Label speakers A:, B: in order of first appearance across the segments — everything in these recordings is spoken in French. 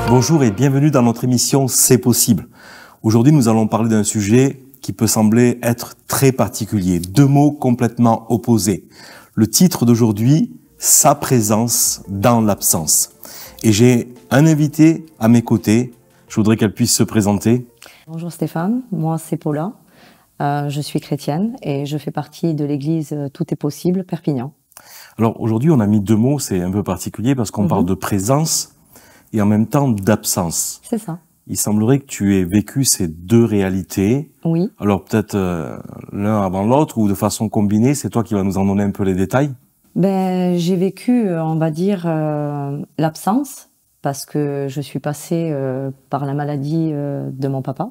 A: Bonjour et bienvenue dans notre émission C'est possible. Aujourd'hui, nous allons parler d'un sujet qui peut sembler être très particulier. Deux mots complètement opposés. Le titre d'aujourd'hui, sa présence dans l'absence. Et j'ai un invité à mes côtés. Je voudrais qu'elle puisse se présenter.
B: Bonjour Stéphane, moi c'est Paula. Je suis chrétienne et je fais partie de l'église Tout est possible, Perpignan.
A: Alors aujourd'hui, on a mis deux mots, c'est un peu particulier parce qu'on parle de présence et en même temps d'absence.
B: C'est ça.
A: Il semblerait que tu aies vécu ces deux réalités.
B: Oui.
A: Alors peut-être l'un avant l'autre ou de façon combinée, c'est toi qui vas nous en donner un peu les détails.
B: J'ai vécu, on va dire, l'absence parce que je suis passée par la maladie de mon papa.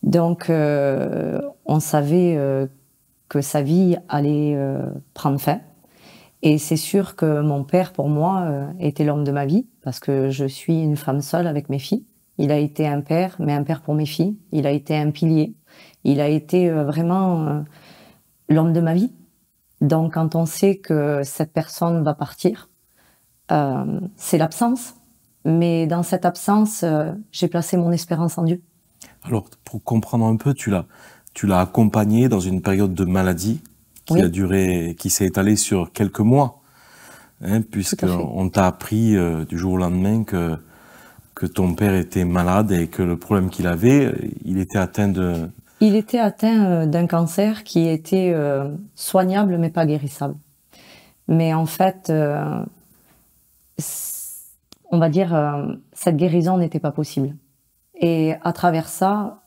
B: Donc on savait que sa vie allait prendre fin. Et c'est sûr que mon père, pour moi, était l'homme de ma vie, parce que je suis une femme seule avec mes filles. Il a été un père, mais un père pour mes filles. Il a été un pilier. Il a été vraiment l'homme de ma vie. Donc, quand on sait que cette personne va partir, c'est l'absence. Mais dans cette absence, j'ai placé mon espérance en Dieu.
A: Alors, pour comprendre un peu, tu l'as accompagné dans une période de maladie qui a duré, qui s'est étalée sur quelques mois, hein, puisqu'on t'a appris du jour au lendemain que ton père était malade et que le problème qu'il avait, il était atteint de...
B: Il était atteint d'un cancer qui était soignable mais pas guérissable. Mais en fait, on va dire, cette guérison n'était pas possible. Et à travers ça,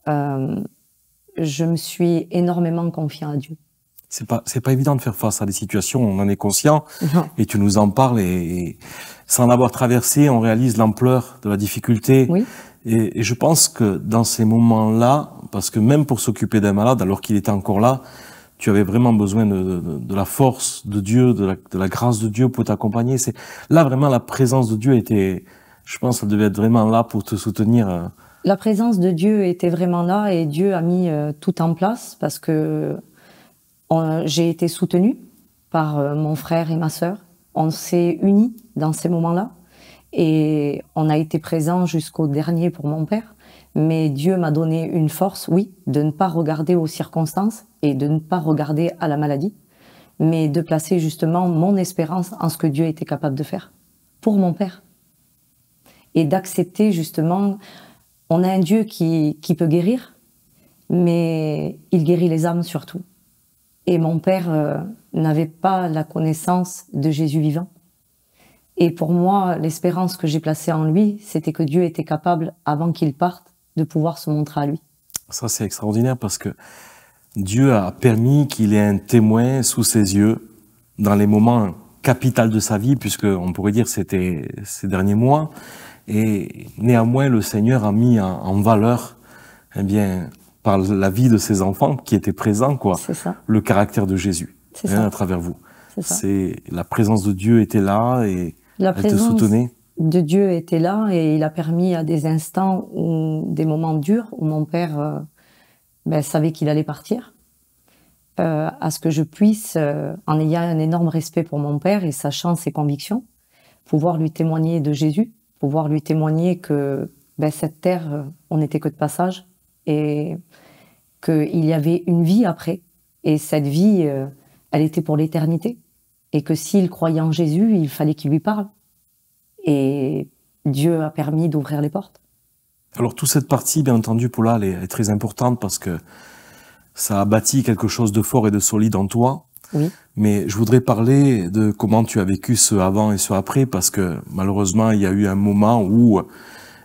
B: je me suis énormément confiée à Dieu.
A: C'est pas évident de faire face à des situations, on en est conscient,
B: Non.
A: et tu nous en parles, et sans l'avoir traversé, on réalise l'ampleur de la difficulté.
B: Oui.
A: Et je pense que dans ces moments-là, parce que même pour s'occuper d'un malade, alors qu'il était encore là, tu avais vraiment besoin de la force de Dieu, de la grâce de Dieu pour t'accompagner. C'est là vraiment la présence de Dieu était, je pense, elle devait être vraiment là pour te soutenir.
B: La présence de Dieu était vraiment là et Dieu a mis tout en place parce que j'ai été soutenue par mon frère et ma sœur. On s'est unis dans ces moments-là et on a été présents jusqu'au dernier pour mon père. Mais Dieu m'a donné une force, oui, de ne pas regarder aux circonstances et de ne pas regarder à la maladie, mais de placer justement mon espérance en ce que Dieu était capable de faire pour mon père. Et d'accepter justement, on a un Dieu qui peut guérir, mais il guérit les âmes surtout. Et mon père n'avait pas la connaissance de Jésus vivant. Et pour moi, l'espérance que j'ai placée en lui, c'était que Dieu était capable, avant qu'il parte, de pouvoir se montrer à lui.
A: Ça, c'est extraordinaire parce que Dieu a permis qu'il ait un témoin sous ses yeux dans les moments capitaux de sa vie, puisque on pourrait dire c'était ces derniers mois. Et néanmoins, le Seigneur a mis en valeur, eh bien, par la vie de ses enfants qui étaient présents, quoi, le caractère de Jésus, à travers vous. C'est la présence de Dieu était là et elle te soutenait.
B: De Dieu était là et il a permis à des instants ou des moments durs où mon père savait qu'il allait partir, à ce que je puisse, en ayant un énorme respect pour mon père et sachant ses convictions, pouvoir lui témoigner de Jésus, pouvoir lui témoigner que cette terre, on n'était que de passage et qu'il y avait une vie après. Et cette vie, elle était pour l'éternité. Et que s'il croyait en Jésus, il fallait qu'il lui parle. Et Dieu a permis d'ouvrir les portes.
A: Alors toute cette partie, bien entendu, Paula, elle est très importante parce que ça a bâti quelque chose de fort et de solide en toi.
B: Oui.
A: Mais je voudrais parler de comment tu as vécu ce avant et ce après, parce que malheureusement, il y a eu un moment où,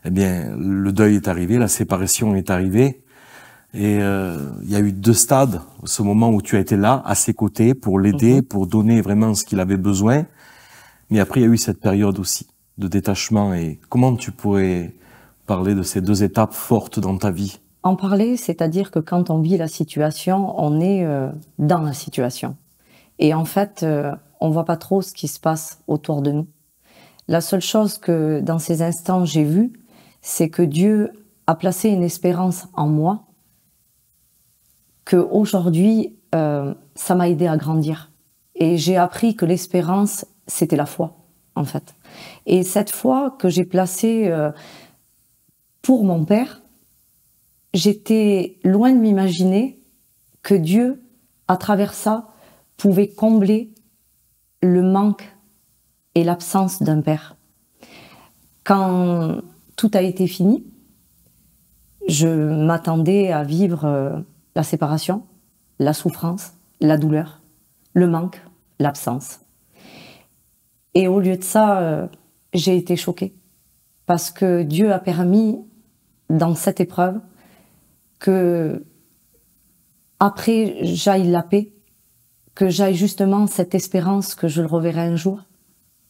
A: eh bien, le deuil est arrivé, la séparation est arrivée, et il y a eu deux stades. Ce moment où tu as été là, à ses côtés, pour l'aider, pour donner vraiment ce qu'il avait besoin. Mais après, il y a eu cette période aussi de détachement. Et comment tu pourrais parler de ces deux étapes fortes dans ta vie?
B: En parler, c'est-à-dire que quand on vit la situation, on est dans la situation. Et en fait, on voit pas trop ce qui se passe autour de nous. La seule chose que dans ces instants j'ai vue, c'est que Dieu a placé une espérance en moi, que aujourd'hui ça m'a aidé à grandir. Et j'ai appris que l'espérance, c'était la foi, en fait. Et cette foi que j'ai placée pour mon père, j'étais loin de m'imaginer que Dieu, à travers ça, pouvait combler le manque et l'absence d'un père. Quand tout a été fini, je m'attendais à vivre la séparation, la souffrance, la douleur, le manque, l'absence. Et au lieu de ça, j'ai été choquée. Parce que Dieu a permis, dans cette épreuve, que après j'aille la paix, que j'aille justement cette espérance que je le reverrai un jour.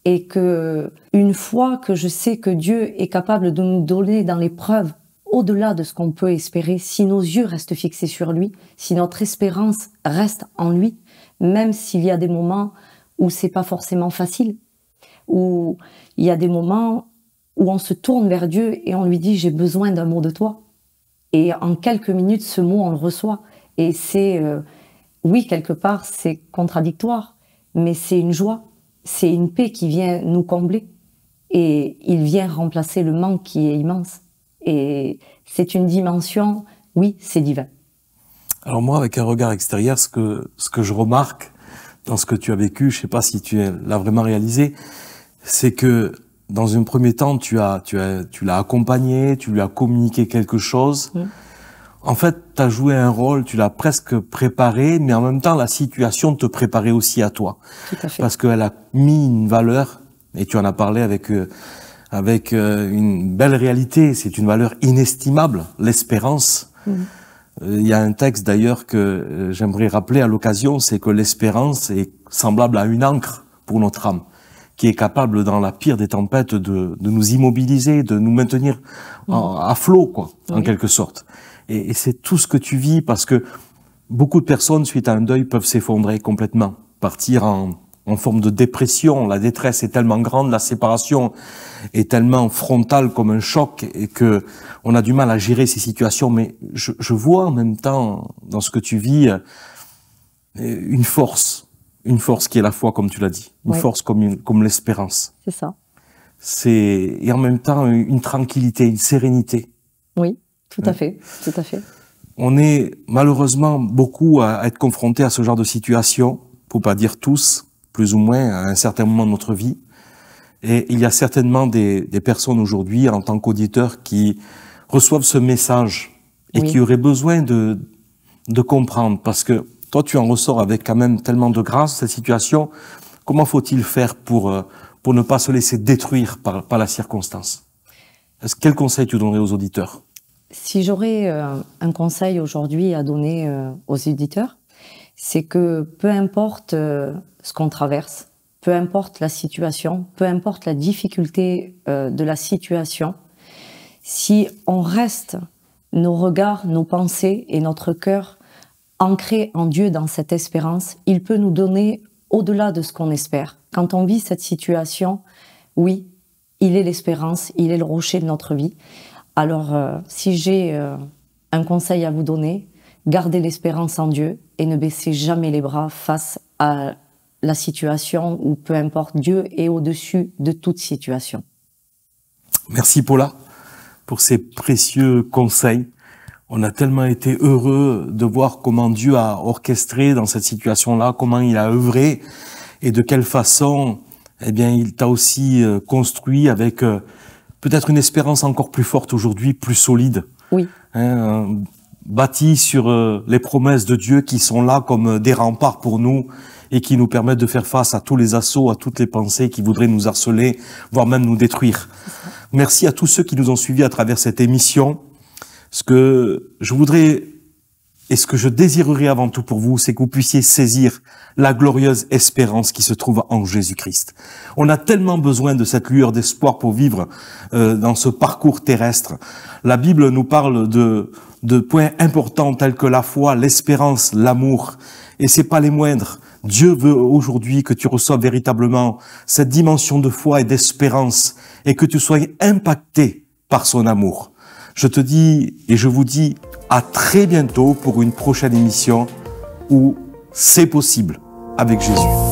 B: Et que une fois que je sais que Dieu est capable de nous donner dans l'épreuve au-delà de ce qu'on peut espérer, si nos yeux restent fixés sur lui, si notre espérance reste en lui, même s'il y a des moments où c'est pas forcément facile, où il y a des moments où on se tourne vers Dieu et on lui dit « j'ai besoin d'un mot de toi ». Et en quelques minutes, ce mot, on le reçoit. Et c'est, oui, quelque part, c'est contradictoire, mais c'est une joie, c'est une paix qui vient nous combler. Et il vient remplacer le manque qui est immense. Et c'est une dimension, oui, c'est divin.
A: Alors moi, avec un regard extérieur, ce que je remarque dans ce que tu as vécu, je sais pas si tu l'as vraiment réalisé, c'est que dans un premier temps, tu l'as accompagné, tu lui as communiqué quelque chose. En fait, tu as joué un rôle, tu l'as presque préparé, mais en même temps, la situation te préparait aussi à toi.
B: Tout à fait.
A: Parce qu'elle a mis une valeur, et tu en as parlé avec une belle réalité, c'est une valeur inestimable, l'espérance. Il y a un texte d'ailleurs que j'aimerais rappeler à l'occasion, c'est que l'espérance est semblable à une ancre pour notre âme, qui est capable dans la pire des tempêtes de nous immobiliser, de nous maintenir à flot, quoi, en quelque sorte. Et c'est tout ce que tu vis, parce que beaucoup de personnes, suite à un deuil, peuvent s'effondrer complètement, partir en forme de dépression. La détresse est tellement grande, la séparation est tellement frontale comme un choc, et que on a du mal à gérer ces situations. Mais je vois en même temps, dans ce que tu vis, une force qui est la foi, comme tu l'as dit, une force comme l'espérance.
B: C'est ça.
A: Et en même temps une tranquillité, une sérénité.
B: Oui, tout à fait, tout à fait.
A: On est malheureusement beaucoup à être confrontés à ce genre de situation, pour pas dire tous, plus ou moins à un certain moment de notre vie. Et il y a certainement des personnes aujourd'hui, en tant qu'auditeurs, qui reçoivent ce message et qui auraient besoin de comprendre, parce que toi, tu en ressors avec quand même tellement de grâce, cette situation. Comment faut-il faire pour ne pas se laisser détruire par la circonstance? Quel conseil tu donnerais aux auditeurs?
B: Si j'aurais un conseil aujourd'hui à donner aux auditeurs, c'est que peu importe ce qu'on traverse, peu importe la situation, peu importe la difficulté de la situation, si on reste nos regards, nos pensées et notre cœur ancrés en Dieu dans cette espérance, il peut nous donner au-delà de ce qu'on espère. Quand on vit cette situation, oui, il est l'espérance, il est le rocher de notre vie. Alors, si j'ai un conseil à vous donner, gardez l'espérance en Dieu et ne baissez jamais les bras face à la situation où, peu importe, Dieu est au-dessus de toute situation.
A: Merci Paula pour ces précieux conseils. On a tellement été heureux de voir comment Dieu a orchestré dans cette situation-là, comment il a œuvré et de quelle façon, eh bien, il t'a aussi construit avec peut-être une espérance encore plus forte aujourd'hui, plus solide.
B: Oui.
A: Bâtie sur les promesses de Dieu qui sont là comme des remparts pour nous et qui nous permettent de faire face à tous les assauts, à toutes les pensées qui voudraient nous harceler, voire même nous détruire. Merci à tous ceux qui nous ont suivis à travers cette émission. Ce que je voudrais et ce que je désirerais avant tout pour vous, c'est que vous puissiez saisir la glorieuse espérance qui se trouve en Jésus-Christ. On a tellement besoin de cette lueur d'espoir pour vivre dans ce parcours terrestre. La Bible nous parle de points importants tels que la foi, l'espérance, l'amour. Et c'est pas les moindres. Dieu veut aujourd'hui que tu reçoives véritablement cette dimension de foi et d'espérance et que tu sois impacté par son amour. Je te dis et je vous dis à très bientôt pour une prochaine émission où c'est possible avec Jésus.